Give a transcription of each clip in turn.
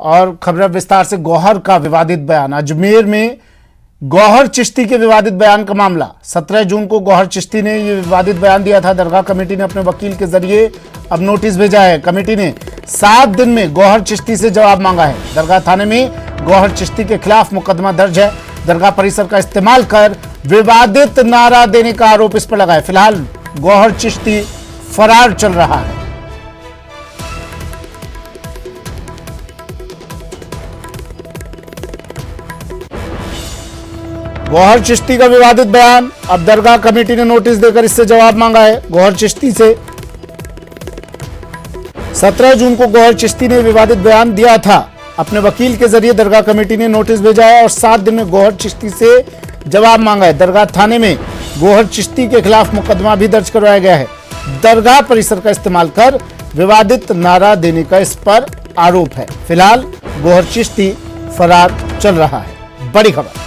और खबर विस्तार से गौहर का विवादित बयान। अजमेर में गौहर चिश्ती के विवादित बयान का मामला। 17 जून को गौहर चिश्ती ने यह विवादित बयान दिया था। दरगाह कमेटी ने अपने वकील के जरिए अब नोटिस भेजा है। कमेटी ने 7 दिन में गौहर चिश्ती से जवाब मांगा है। दरगाह थाने में गौहर चिश्ती के खिलाफ मुकदमा दर्ज है। दरगाह परिसर का इस्तेमाल कर विवादित नारा देने का आरोप इस पर लगा है। फिलहाल गौहर चिश्ती फरार चल रहा है। गौहर चिश्ती का विवादित बयान। अब दरगाह कमेटी ने नोटिस देकर इससे जवाब मांगा है गौहर चिश्ती से। 17 जून को गौहर चिश्ती ने विवादित बयान दिया था। अपने वकील के जरिए दरगाह कमेटी ने नोटिस भेजा है और 7 दिन में गौहर चिश्ती से जवाब मांगा है। दरगाह थाने में गौहर चिश्ती के खिलाफ मुकदमा भी दर्ज करवाया गया है। दरगाह परिसर का इस्तेमाल कर विवादित नारा देने का इस पर आरोप है। फिलहाल गौहर चिश्ती फरार चल रहा है। बड़ी खबर।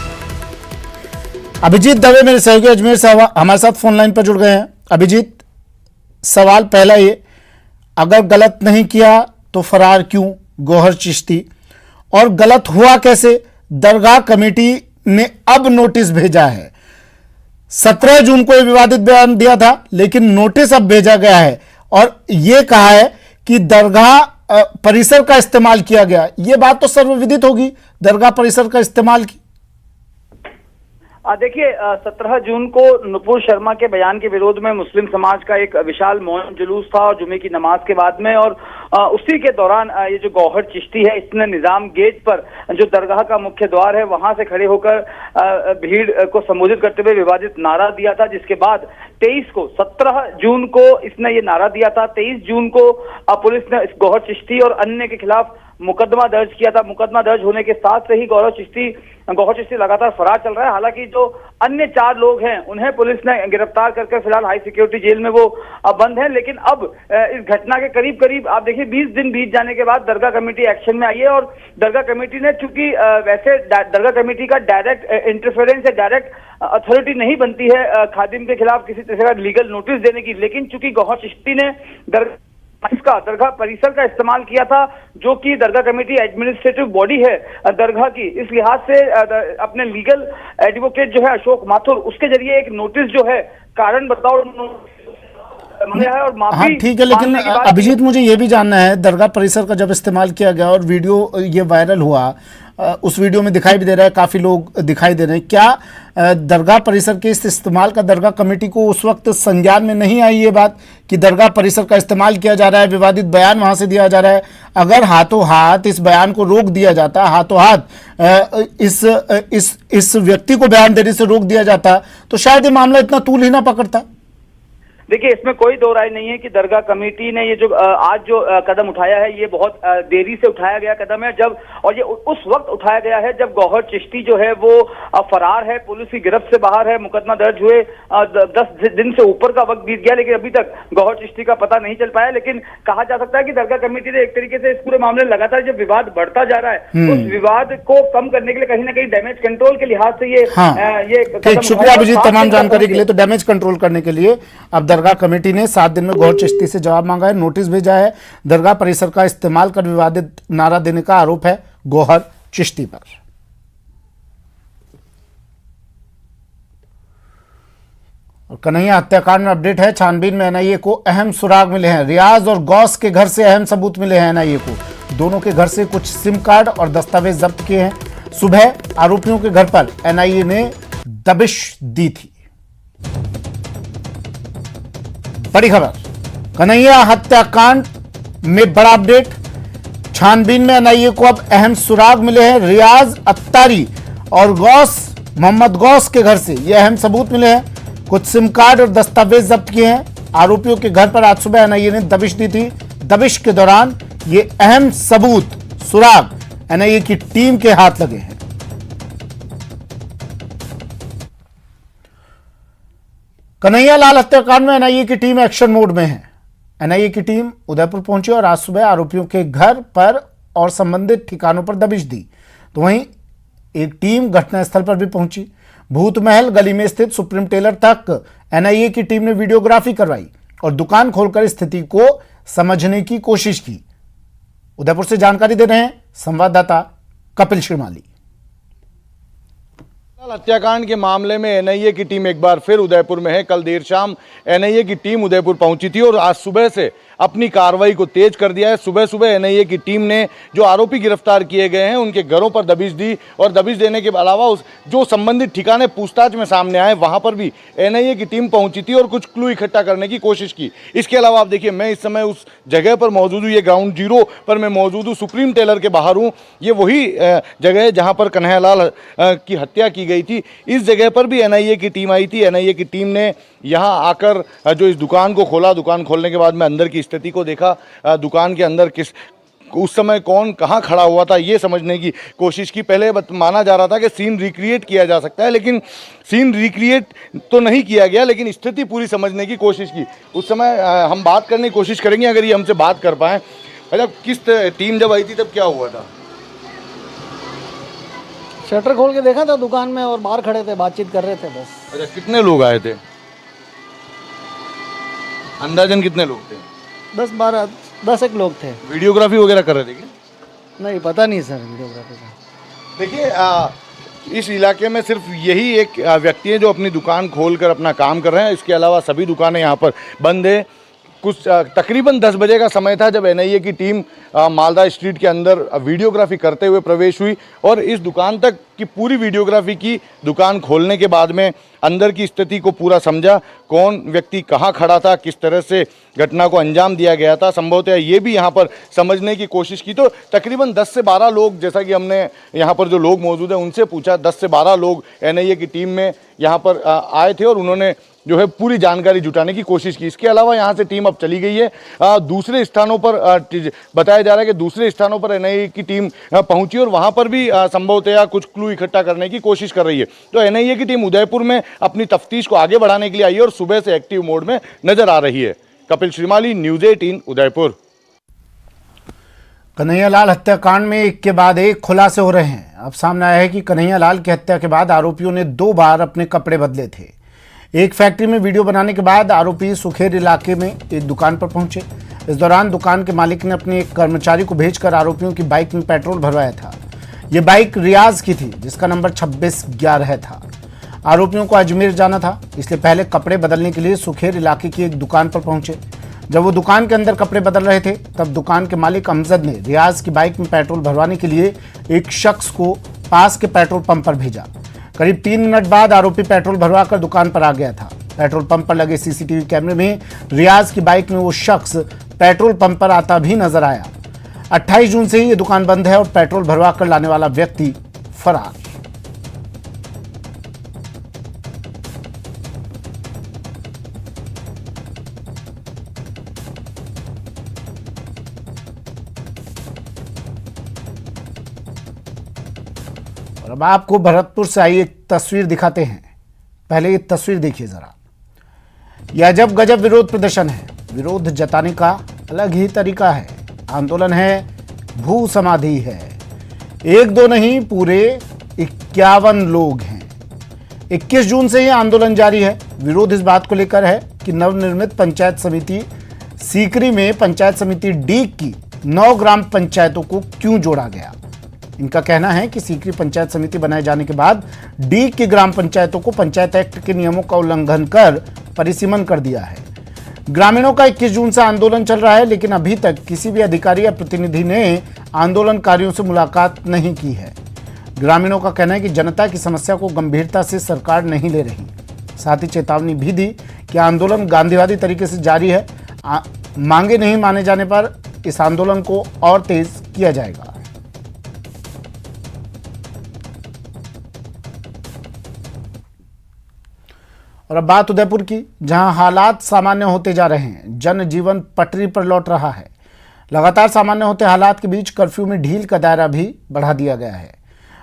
अभिजीत दवे मेरे सहयोगी अजमेर से हमारे साथ फोन लाइन पर जुड़ गए हैं। अभिजीत, सवाल पहला ये, अगर गलत नहीं किया तो फरार क्यों गौहर चिश्ती, और गलत हुआ कैसे? दरगाह कमेटी ने अब नोटिस भेजा है। 17 जून को यह विवादित बयान दिया था, लेकिन नोटिस अब भेजा गया है और यह कहा है कि दरगाह परिसर का इस्तेमाल किया गया। यह बात तो सर्वविदित होगी, दरगाह परिसर का इस्तेमाल की। देखिए, 17 जून को नुपुर शर्मा के बयान के विरोध में मुस्लिम समाज का एक विशाल मौन जुलूस था और जुमे की नमाज के बाद में, और उसी के दौरान ये जो गौहर चिश्ती है इसने निजाम गेट पर जो दरगाह का मुख्य द्वार है वहां से खड़े होकर भीड़ को संबोधित करते हुए विवादित नारा दिया था, जिसके बाद 17 जून को इसने ये नारा दिया था। 23 जून को पुलिस ने इस गौहर चिश्ती और अन्य के खिलाफ मुकदमा दर्ज किया था। मुकदमा दर्ज होने के साथ से ही गौहर चिश्ती लगातार फरार चल रहा है। हालांकि जो अन्य 4 लोग हैं उन्हें पुलिस ने गिरफ्तार करके फिलहाल हाई सिक्योरिटी जेल में वो बंद है। लेकिन अब इस घटना के करीब आप देखिए 20 दिन बीत जाने के बाद दरगाह कमेटी एक्शन में आई है और दरगाह कमेटी ने, चूंकि वैसे दरगाह कमेटी का डायरेक्ट इंटरफेरेंस या डायरेक्ट अथॉरिटी नहीं बनती है खादिम के खिलाफ किसी तरह का लीगल नोटिस देने की, लेकिन चूंकि गौहर चिश्ती ने दरगाह परिसर का इस्तेमाल किया था, जो कि दरगाह कमेटी एडमिनिस्ट्रेटिव बॉडी है दरगाह की, इस लिहाज से अपने लीगल एडवोकेट जो है अशोक माथुर, उसके जरिए एक नोटिस जो है कारण बताओ है और माफी। हाँ ठीक है, लेकिन अभिजीत मुझे ये भी जानना है, दरगाह परिसर का जब इस्तेमाल किया गया और वीडियो ये वायरल हुआ, उस वीडियो में दिखाई भी दे रहा है, काफी लोग दिखाई दे रहे हैं, क्या दरगाह परिसर के इस इस्तेमाल का दरगाह कमेटी को उस वक्त संज्ञान में नहीं आई ये बात कि दरगाह परिसर का इस्तेमाल किया जा रहा है, विवादित बयान वहां से दिया जा रहा है? अगर हाथों हाथ इस बयान को रोक दिया जाता, हाथों हाथ इस व्यक्ति को बयान देने से रोक दिया जाता, तो शायद ये मामला इतना तूल ही ना पकड़ता। देखिए, इसमें कोई दो राय नहीं है कि दरगाह कमेटी ने ये जो आज जो कदम उठाया है ये बहुत देरी से उठाया गया कदम है, जब और ये उस वक्त उठाया गया है जब गौहर चिश्ती जो है वो फरार है, पुलिस की गिरफ्त से बाहर है। मुकदमा दर्ज हुए 10 दिन से ऊपर का वक्त बीत गया, लेकिन अभी तक गौहर चिश्ती का पता नहीं चल पाया। लेकिन कहा जा सकता है कि दरगाह कमेटी ने एक तरीके से इस पूरे मामले लगातार जब विवाद बढ़ता जा रहा है उस विवाद को कम करने के लिए कहीं ना कहीं डैमेज कंट्रोल के लिहाज से ये शुक्रिया अभिजीत तमाम जानकारी के लिए। तो डैमेज कंट्रोल करने के लिए अब दरगाह कमेटी ने 7 दिन में गौहर चिश्ती से जवाब मांगा है, नोटिस भेजा है। दरगाह परिसर का इस्तेमाल कर विवादित नारा देने का आरोप है गौहर चिश्ती पर। और कन्हैया हत्याकांड में अपडेट है। छानबीन में एनआईए को अहम सुराग मिले हैं। रियाज और गौस के घर से अहम सबूत मिले हैं एनआईए को। दोनों के घर से कुछ सिम कार्ड और दस्तावेज जब्त किए हैं। सुबह आरोपियों के घर पर एनआईए ने दबिश दी थी। बड़ी खबर, कन्हैया हत्याकांड में बड़ा अपडेट। छानबीन में एनआईए को अब अहम सुराग मिले हैं। रियाज अत्तारी और गौस, मोहम्मद गौस के घर से ये अहम सबूत मिले हैं। कुछ सिम कार्ड और दस्तावेज जब्त किए हैं। आरोपियों के घर पर आज सुबह एनआईए ने दबिश दी थी। दबिश के दौरान ये अहम सबूत, सुराग एनआईए की टीम के हाथ लगे हैं। कन्हैया लाल हत्याकांड में एनआईए की टीम एक्शन मोड में है। एनआईए की टीम उदयपुर पहुंची और आज सुबह आरोपियों के घर पर और संबंधित ठिकानों पर दबिश दी। तो वहीं एक टीम घटनास्थल पर भी पहुंची। भूत महल गली में स्थित सुप्रीम टेलर तक एनआईए की टीम ने वीडियोग्राफी करवाई और दुकान खोलकर स्थिति को समझने की कोशिश की। उदयपुर से जानकारी दे रहे हैं संवाददाता कपिल श्रीमाली। हत्याकांड के मामले में एनआईए की टीम एक बार फिर उदयपुर में है। कल देर शाम एनआईए की टीम उदयपुर पहुंची थी और आज सुबह से अपनी कार्रवाई को तेज कर दिया है। सुबह सुबह एनआईए की टीम ने जो आरोपी गिरफ्तार किए गए हैं उनके घरों पर दबिश दी और दबिश देने के अलावा उस जो संबंधित ठिकाने पूछताछ में सामने आए वहां पर भी एनआईए की टीम पहुंची थी और कुछ क्लू इकट्ठा करने की कोशिश की। इसके अलावा आप देखिए, मैं इस समय उस जगह पर मौजूद हूँ, ये ग्राउंड जीरो पर मैं मौजूद हूँ, सुप्रीम टेलर के बाहर हूँ। ये वही जगह है जहाँ पर कन्हैयालाल की हत्या की गई थी। इस जगह पर भी एनआईए की टीम आई थी। एनआईए की टीम ने यहाँ आकर जो इस दुकान को खोला, दुकान खोलने के बाद में अंदर की स्थिति को देखा, दुकान के अंदर उस समय कौन कहाँ खड़ा हुआ था ये समझने की कोशिश की। पहले माना जा रहा था कि सीन रिक्रिएट किया जा सकता है, लेकिन सीन रिक्रिएट तो नहीं किया गया, लेकिन स्थिति पूरी समझने की कोशिश की। उस समय हम बात करने की कोशिश करेंगे अगर ये हमसे बात कर पाएँ। अच्छा, किस टीम जब आई थी तब क्या हुआ था? शटर खोल के देखा था दुकान में और बाहर खड़े थे, बातचीत कर रहे थे बस। अच्छा, कितने लोग आए थे? अंदाजन कितने लोग थे? 10 लोग थे। वीडियोग्राफी वगैरह कर रहे थे क्या? नहीं, पता नहीं सर वीडियोग्राफी का। देखिए, इस इलाके में सिर्फ यही एक व्यक्ति है जो अपनी दुकान खोलकर अपना काम कर रहे हैं। इसके अलावा सभी दुकानें यहाँ पर बंद है। कुछ तकरीबन 10 बजे का समय था जब एनआईए की टीम मालदा स्ट्रीट के अंदर वीडियोग्राफी करते हुए प्रवेश हुई और इस दुकान तक की पूरी वीडियोग्राफी की। दुकान खोलने के बाद में अंदर की स्थिति को पूरा समझा, कौन व्यक्ति कहाँ खड़ा था, किस तरह से घटना को अंजाम दिया गया था, संभवतः ये भी यहाँ पर समझने की कोशिश की। तो तकरीबन 10 से 12 लोग, जैसा कि हमने यहाँ पर जो लोग मौजूद हैं उनसे पूछा, 10 से 12 लोग एनआईए की टीम में यहाँ पर आए थे और उन्होंने जो है पूरी जानकारी जुटाने की कोशिश की। इसके अलावा यहाँ से टीम अब चली गई है दूसरे स्थानों पर। बताया जा रहा है कि दूसरे स्थानों पर एनआईए की टीम पहुंची और वहाँ पर भी संभवतः कुछ क्लू इकट्ठा करने की कोशिश कर रही है। तो एनआईए की टीम उदयपुर में अपनी तफ्तीश को आगे बढ़ाने के लिए आई है और सुबह से एक्टिव मोड में नजर आ रही है। कपिल श्रीमाली, न्यूज़ 18 उदयपुर। कन्हैयालाल हत्याकांड में एक के बाद एक खुलासे हो रहे हैं। अब सामने आया है कि कन्हैयालाल की हत्या के बाद आरोपियों ने 2 बार अपने कपड़े बदले थे। एक फैक्ट्री में वीडियो बनाने के बाद आरोपी सुखेर इलाके में एक दुकान पर पहुंचे। इस दौरान दुकान के मालिक ने अपने एक कर्मचारी को भेजकर आरोपियों की बाइक में पेट्रोल भरवाया था। यह बाइक रियाज की थी जिसका नंबर 2611 था। आरोपियों को अजमेर जाना था, इसलिए पहले कपड़े बदलने के लिए सुखेर इलाके की एक दुकान पर पहुंचे। जब वो दुकान के अंदर कपड़े बदल रहे थे तब दुकान के मालिक अमजद ने रियाज की बाइक में पेट्रोल भरवाने के लिए एक शख्स को पास के पेट्रोल पंप पर भेजा। करीब 3 मिनट बाद आरोपी पेट्रोल भरवाकर दुकान पर आ गया था। पेट्रोल पंप पर लगे सीसीटीवी कैमरे में रियाज की बाइक में वो शख्स पेट्रोल पंप पर आता भी नजर आया। 28 जून से ही ये दुकान बंद है और पेट्रोल भरवाकर लाने वाला व्यक्ति फरार। और अब आपको भरतपुर से आई एक तस्वीर दिखाते हैं। पहले ये तस्वीर देखिए जरा। यह अजब गजब विरोध प्रदर्शन है। विरोध जताने का अलग ही तरीका है। आंदोलन है, भू समाधि है। 1-2 नहीं, पूरे 51 लोग हैं। 21 जून से यह आंदोलन जारी है। विरोध इस बात को लेकर है कि नवनिर्मित पंचायत समिति सीकरी में पंचायत समिति डी की 9 ग्राम पंचायतों को क्यों जोड़ा गया। इनका कहना है कि सीकरी पंचायत समिति बनाए जाने के बाद डी की ग्राम पंचायतों को पंचायत एक्ट के नियमों का उल्लंघन कर परिसीमन कर दिया है। ग्रामीणों का 21 जून से आंदोलन चल रहा है, लेकिन अभी तक किसी भी अधिकारी या प्रतिनिधि ने आंदोलनकारियों से मुलाकात नहीं की है। ग्रामीणों का कहना है कि जनता की समस्या को गंभीरता से सरकार नहीं ले रही। साथ ही चेतावनी भी दी कि आंदोलन गांधीवादी तरीके से जारी है। मांगे नहीं माने जाने पर इस आंदोलन को और तेज किया जाएगा। और अब बात उदयपुर की, जहां हालात सामान्य होते जा रहे हैं। जनजीवन पटरी पर लौट रहा है। लगातार सामान्य होते हालात के बीच कर्फ्यू में ढील का दायरा भी बढ़ा दिया गया है।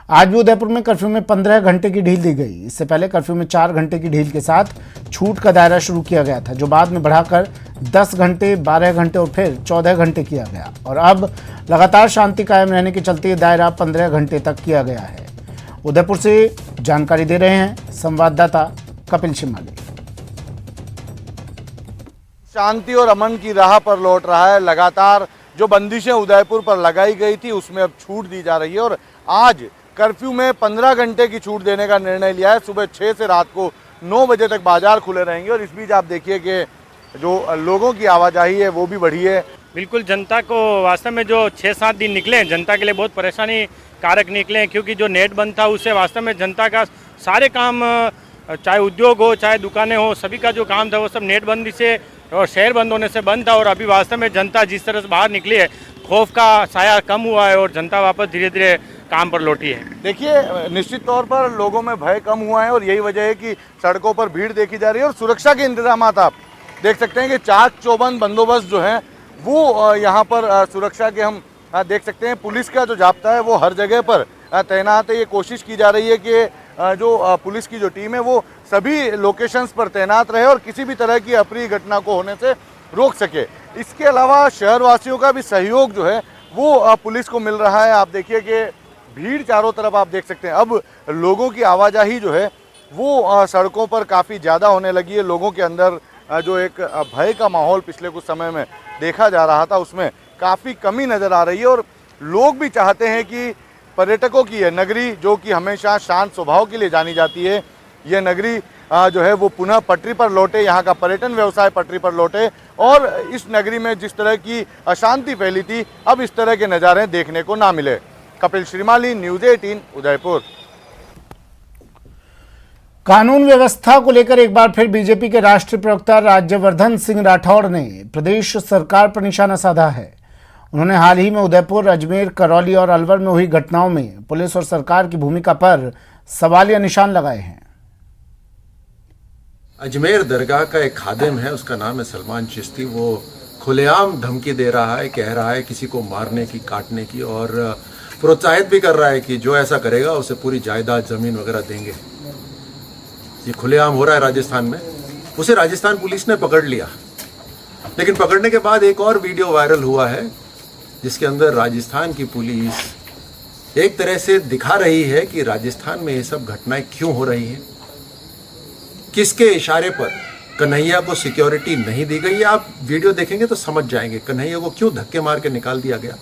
आज भी उदयपुर में कर्फ्यू में 15 घंटे की ढील दी गई। इससे पहले कर्फ्यू में 4 घंटे की ढील के साथ छूट का दायरा शुरू किया गया था, जो बाद में बढ़ाकर 10 घंटे, 12 घंटे और फिर 14 घंटे किया गया। और अब लगातार शांति कायम रहने के चलते दायरा 15 घंटे तक किया गया है। उदयपुर से जानकारी दे रहे हैं संवाददाता कपिल श्रीमाली। शांति और अमन की राह पर लौट रहा है। लगातार जो बंदिशें उदयपुर पर लगाई गई थी उसमें अब छूट दी जा रही है और आज कर्फ्यू में 15 घंटे की छूट देने का निर्णय लिया है। सुबह 6 से रात को 9 बजे तक बाजार खुले रहेंगे और इस बीच आप देखिए कि जो लोगों की आवाजाही है वो भी बढ़ी है। बिल्कुल, जनता को वास्तव में जो 6-7 दिन निकले हैं जनता के लिए बहुत परेशानी कारक निकले हैं, क्योंकि जो नेट बंद था उससे वास्तव में जनता का सारे काम, चाहे उद्योग हो चाहे दुकानें हो, सभी का जो काम था वो सब नेट बंदी से और शहर बंद होने से बंद था। और अभी वास्तव में जनता जिस तरह से बाहर निकली है, खौफ का साया कम हुआ है और जनता वापस धीरे धीरे काम पर लौटी है। देखिए, निश्चित तौर पर लोगों में भय कम हुआ है और यही वजह है कि सड़कों पर भीड़ देखी जा रही है और सुरक्षा के इंतजाम आप देख सकते हैं कि चाक चौबंद बंदोबस्त जो है वो यहाँ पर सुरक्षा के हम देख सकते हैं। पुलिस का जो जाब्ता है वो हर जगह पर तैनात है। ये कोशिश की जा रही है कि जो पुलिस की जो टीम है वो सभी लोकेशंस पर तैनात रहे और किसी भी तरह की अप्रिय घटना को होने से रोक सके। इसके अलावा शहरवासियों का भी सहयोग जो है वो पुलिस को मिल रहा है। आप देखिए कि भीड़ चारों तरफ आप देख सकते हैं। अब लोगों की आवाजाही जो है वो सड़कों पर काफ़ी ज़्यादा होने लगी है। लोगों के अंदर जो एक भय का माहौल पिछले कुछ समय में देखा जा रहा था उसमें काफ़ी कमी नज़र आ रही है और लोग भी चाहते हैं कि पर्यटकों की यह नगरी, जो कि हमेशा शांत स्वभाव के लिए जानी जाती है, यह नगरी जो है वो पुनः पटरी पर लौटे, यहाँ का पर्यटन व्यवसाय पटरी पर लौटे और इस नगरी में जिस तरह की अशांति फैली थी अब इस तरह के नज़ारे देखने को ना मिले। कपिल श्रीमाली, न्यूज़ 18, उदयपुर। कानून व्यवस्था को लेकर एक बार फिर बीजेपी के राष्ट्रीय प्रवक्ता राज्यवर्धन सिंह राठौड़ ने प्रदेश सरकार पर निशाना साधा है। उन्होंने हाल ही में उदयपुर, अजमेर, करौली और अलवर में हुई घटनाओं में पुलिस और सरकार की भूमिका पर सवालिया निशान लगाए हैं। अजमेर दरगाह का एक खादिम है, उसका नाम है सलमान चिश्ती। वो खुलेआम धमकी दे रहा है, कह रहा है किसी को मारने की, काटने की और प्रोत्साहित भी कर रहा है कि जो ऐसा करेगा उसे पूरी जायदाद, जमीन वगैरह देंगे। ये खुलेआम हो रहा है राजस्थान में। उसे राजस्थान पुलिस ने पकड़ लिया, लेकिन पकड़ने के बाद एक और वीडियो वायरल हुआ है जिसके अंदर राजस्थान की पुलिस एक तरह से दिखा रही है कि राजस्थान में ये सब घटनाएं क्यों हो रही हैं, किसके इशारे पर कन्हैया को सिक्योरिटी नहीं दी गई। आप वीडियो देखेंगे तो समझ जाएंगे कन्हैया को क्यों धक्के मार के निकाल दिया गया।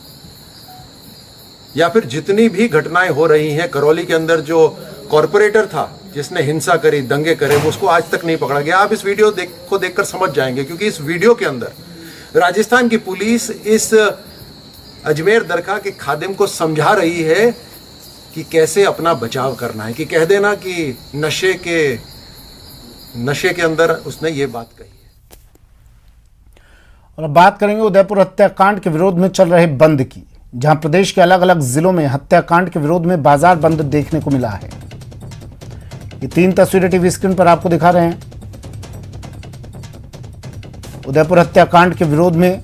या फिर जितनी भी घटनाएं हो रही हैं, करौली के अंदर जो कॉरपोरेटर था जिसने हिंसा करी, दंगे करे, वो उसको आज तक नहीं पकड़ा गया। आप इस वीडियो को देखकर समझ जाएंगे, क्योंकि इस वीडियो के अंदर राजस्थान की पुलिस इस अजमेर दरगाह के खादिम को समझा रही है कि कैसे अपना बचाव करना है, कि कह देना कि नशे के अंदर उसने ये बात कही है। और अब बात करेंगे उदयपुर हत्याकांड के विरोध में चल रहे बंद की, जहां प्रदेश के अलग अलग जिलों में हत्याकांड के विरोध में बाजार बंद देखने को मिला है। ये 3 तस्वीरें टीवी स्क्रीन पर आपको दिखा रहे हैं। उदयपुर हत्याकांड के विरोध में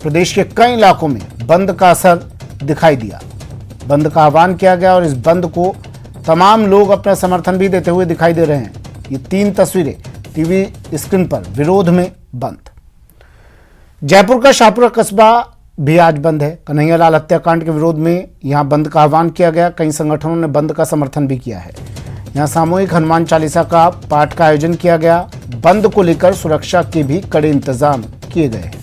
प्रदेश के कई इलाकों में बंद का असर दिखाई दिया। बंद का आह्वान किया गया और इस बंद को तमाम लोग अपना समर्थन भी देते हुए दिखाई दे रहे हैं। ये 3 तस्वीरें टीवी स्क्रीन पर विरोध में बंद। जयपुर का शाहपुरा कस्बा भी आज बंद है। कन्हैयालाल हत्याकांड के विरोध में यहां बंद का आह्वान किया गया। कई संगठनों ने बंद का समर्थन भी किया है। यहां सामूहिक हनुमान चालीसा का पाठ का आयोजन किया गया। बंद को लेकर सुरक्षा के भी कड़े इंतजाम किए गए हैं।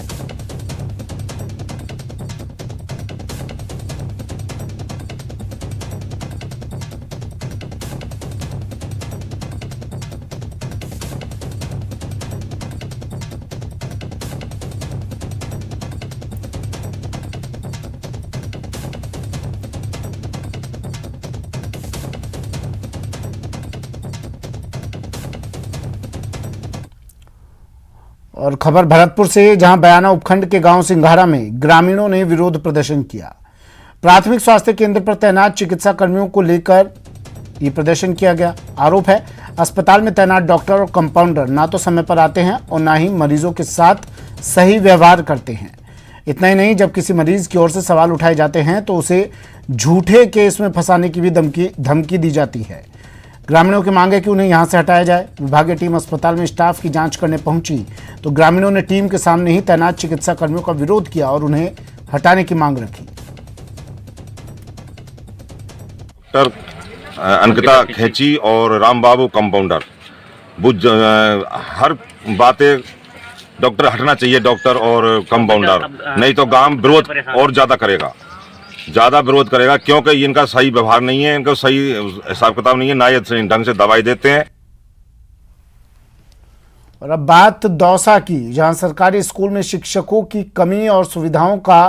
और खबर भरतपुर से, जहां बयाना उपखंड के गांव सिंघाड़ा में ग्रामीणों ने विरोध प्रदर्शन किया। प्राथमिक स्वास्थ्य केंद्र पर तैनात चिकित्सा कर्मियों को लेकर ये प्रदर्शन किया गया। आरोप है अस्पताल में तैनात डॉक्टर और कंपाउंडर ना तो समय पर आते हैं और ना ही मरीजों के साथ सही व्यवहार करते हैं। इतना ही नहीं, जब किसी मरीज की ओर से सवाल उठाए जाते हैं तो उसे झूठे केस में फंसाने की भी धमकी दी जाती है। ग्रामीणों की मांग है कि उन्हें यहां से हटाया जाए। विभागीय टीम अस्पताल में स्टाफ की जांच करने पहुंची तो ग्रामीणों ने टीम के सामने ही तैनात चिकित्सा कर्मियों का विरोध किया और उन्हें हटाने की मांग रखी। डॉक्टर अंकिता खेची और राम बाबू कंपाउंडर हर बातें डॉक्टर हटना चाहिए, डॉक्टर और कंपाउंडर, नहीं तो गांव विरोध और ज्यादा विरोध करेगा, क्योंकि इनका सही व्यवहार नहीं है, इनका सही हिसाब किताब नहीं है, ना ये ढंग से दवाई देते हैं। और अब बात दौसा की, जहां सरकारी स्कूल में शिक्षकों की कमी और सुविधाओं का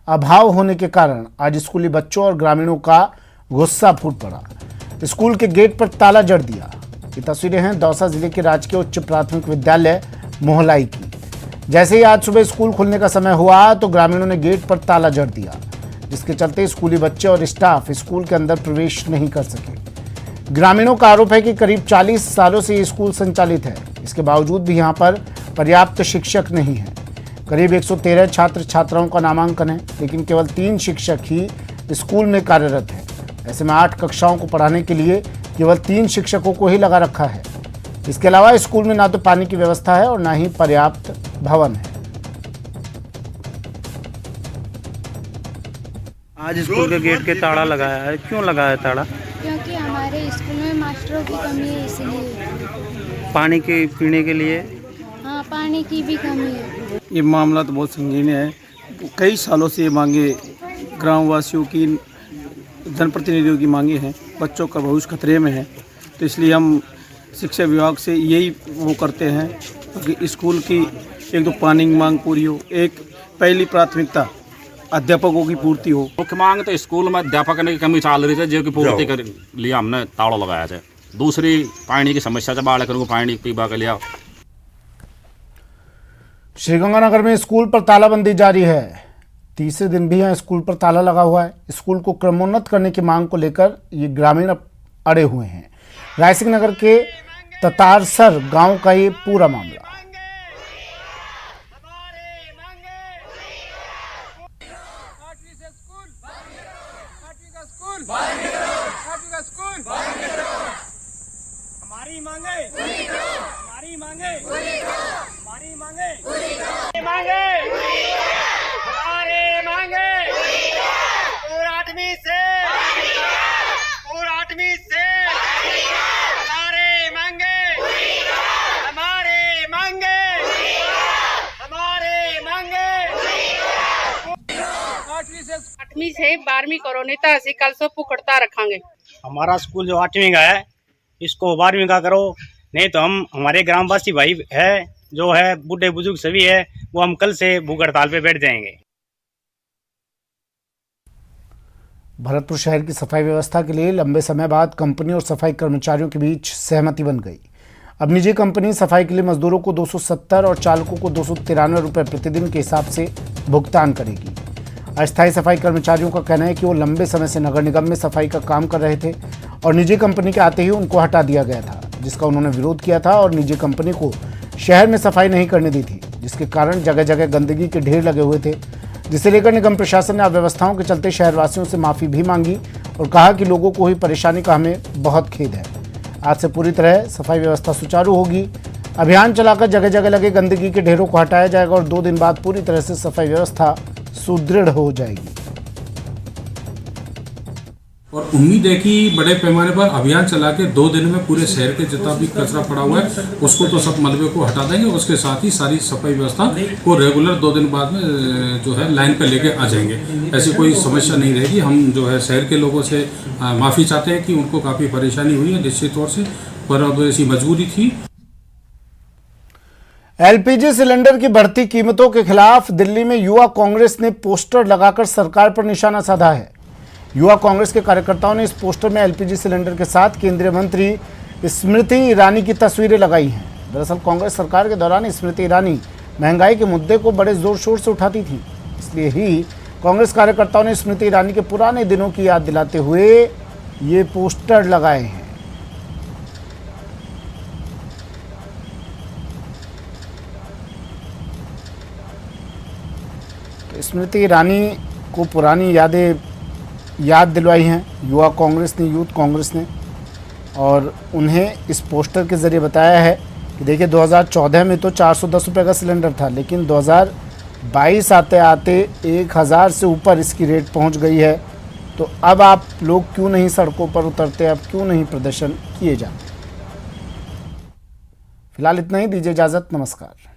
अभाव होने के कारण आज स्कूली बच्चों और ग्रामीणों का गुस्सा फूट पड़ा। स्कूल के गेट पर ताला जड़ दिया। ये तस्वीरें हैं दौसा जिले के राजकीय उच्च प्राथमिक विद्यालय मोहलाई की। जैसे ही आज सुबह स्कूल खुलने का समय हुआ तो ग्रामीणों ने गेट पर ताला जड़ दिया, जिसके चलते स्कूली बच्चे और स्टाफ स्कूल के अंदर प्रवेश नहीं कर सके। ग्रामीणों का आरोप है कि करीब 40 सालों से ये स्कूल संचालित है, इसके बावजूद भी यहाँ पर पर्याप्त शिक्षक नहीं है। करीब 113 छात्र छात्राओं का नामांकन है, लेकिन केवल 3 शिक्षक ही स्कूल में कार्यरत हैं। ऐसे में 8 कक्षाओं को पढ़ाने के लिए केवल 3 शिक्षकों को ही लगा रखा है। इसके अलावा स्कूल में ना तो पानी की व्यवस्था है और ना ही पर्याप्त भवन है। आज स्कूल के गेट के ताला लगाया है, क्यों लगाया ताला? क्योंकि हमारे स्कूल में मास्टरों की कमी है, इसलिए। पानी के पीने के लिए? हाँ, पानी की भी कमी है। ये मामला तो बहुत संगीन है। कई सालों से ये मांगे ग्रामवासियों की, जनप्रतिनिधियों की मांगे हैं। बच्चों का भविष्य खतरे में है, तो इसलिए हम शिक्षा विभाग से यही वो करते हैं कि स्कूल की एक तो पानी की मांग पूरी हो, एक पहली प्राथमिकता अध्यापकों की पूर्ति हो। मुख्य मांग तो स्कूल में अध्यापक की कमी चल रही है, जो की पूर्ति कर लिया हमने ताला लगाया है। दूसरी पानी की समस्या से बालक को पानी पीवा के लिया। श्रीगंगानगर में स्कूल पर तालाबंदी जारी है। तीसरे दिन भी यहाँ स्कूल पर ताला लगा हुआ है। स्कूल को क्रमोन्नत करने की मांग को लेकर ये ग्रामीण अड़े हुए हैं। रायसिंह नगर के ततारसर गांव का ये पूरा मामला। हमारी मांगे, हमारी मांगे, हमारी मांगे, मांगे, हमारे मांगे, पूरा आदमी से, पूरा आदमी से, हमारे मांगे, हमारे मांगे, हमारे मांगे। 8वीं से 12वीं करोनी तक ਅਸੀਂ कल से पुखड़ता रखेंगे। हमारा स्कूल जो 8वीं का है, इसको 12वीं का करो, नहीं तो हम हमारे ग्रामवासी भाई है जो है बूढ़े बुजुर्ग सभी है, वो हम कल से भूख हड़ताल पे बैठ जाएंगे। भरतपुर शहर की सफाई व्यवस्था के लिए लंबे समय बाद कंपनी और सफाई कर्मचारियों के बीच सहमति बन गई। अब निजी कंपनी सफाई के लिए मजदूरों को 270 और चालकों को 293 रुपये प्रतिदिन के हिसाब से भुगतान करेगी। अस्थायी सफाई कर्मचारियों का कहना है कि वो लंबे समय से नगर निगम में सफाई का काम कर रहे थे और निजी कंपनी के आते ही उनको हटा दिया गया था, जिसका उन्होंने विरोध किया था और निजी कंपनी को शहर में सफाई नहीं करने दी थी, जिसके कारण जगह जगह गंदगी के ढेर लगे हुए थे, जिसे लेकर निगम प्रशासन ने अव्यवस्थाओं के चलते शहरवासियों से माफ़ी भी मांगी और कहा कि लोगों को हुई परेशानी का हमें बहुत खेद है। आज से पूरी तरह सफाई व्यवस्था सुचारू होगी। अभियान चलाकर जगह जगह लगे गंदगी के ढेरों को हटाया जाएगा और 2 दिन बाद पूरी तरह से सफाई व्यवस्था सुदृढ़ हो जाएगी। और उम्मीद है कि बड़े पैमाने पर अभियान चला के 2 दिन में पूरे शहर के जितना भी कचरा पड़ा हुआ है उसको तो सब मलबे को हटा देंगे। उसके साथ ही सारी सफाई व्यवस्था को रेगुलर 2 दिन बाद में जो है लाइन पर लेके आ जाएंगे। ऐसी कोई समस्या नहीं रहेगी। हम जो है शहर के लोगों से माफ़ी चाहते हैं कि उनको काफ़ी परेशानी हुई है निश्चित तौर से, पर अब ऐसी मजबूरी थी। एलपीजी सिलेंडर की बढ़ती कीमतों के खिलाफ दिल्ली में युवा कांग्रेस ने पोस्टर लगाकर सरकार पर निशाना साधा है। युवा कांग्रेस के कार्यकर्ताओं ने इस पोस्टर में एलपीजी सिलेंडर के साथ केंद्रीय मंत्री स्मृति ईरानी की तस्वीरें लगाई हैं। दरअसल कांग्रेस सरकार के दौरान स्मृति ईरानी महंगाई के मुद्दे को बड़े जोर शोर से उठाती थी, इसलिए ही कांग्रेस कार्यकर्ताओं ने स्मृति ईरानी के पुराने दिनों की याद दिलाते हुए ये पोस्टर लगाए हैं। स्मृति ईरानी को पुरानी याद दिलवाई हैं युवा कांग्रेस ने, यूथ कांग्रेस ने, और उन्हें इस पोस्टर के ज़रिए बताया है कि देखिए 2014 में तो 410 रुपये का सिलेंडर था, लेकिन 2022 आते आते 1000 से ऊपर इसकी रेट पहुंच गई है। तो अब आप लोग क्यों नहीं सड़कों पर उतरते, अब क्यों नहीं प्रदर्शन किए जाते। फिलहाल इतना ही, दीजिए इजाज़त, नमस्कार।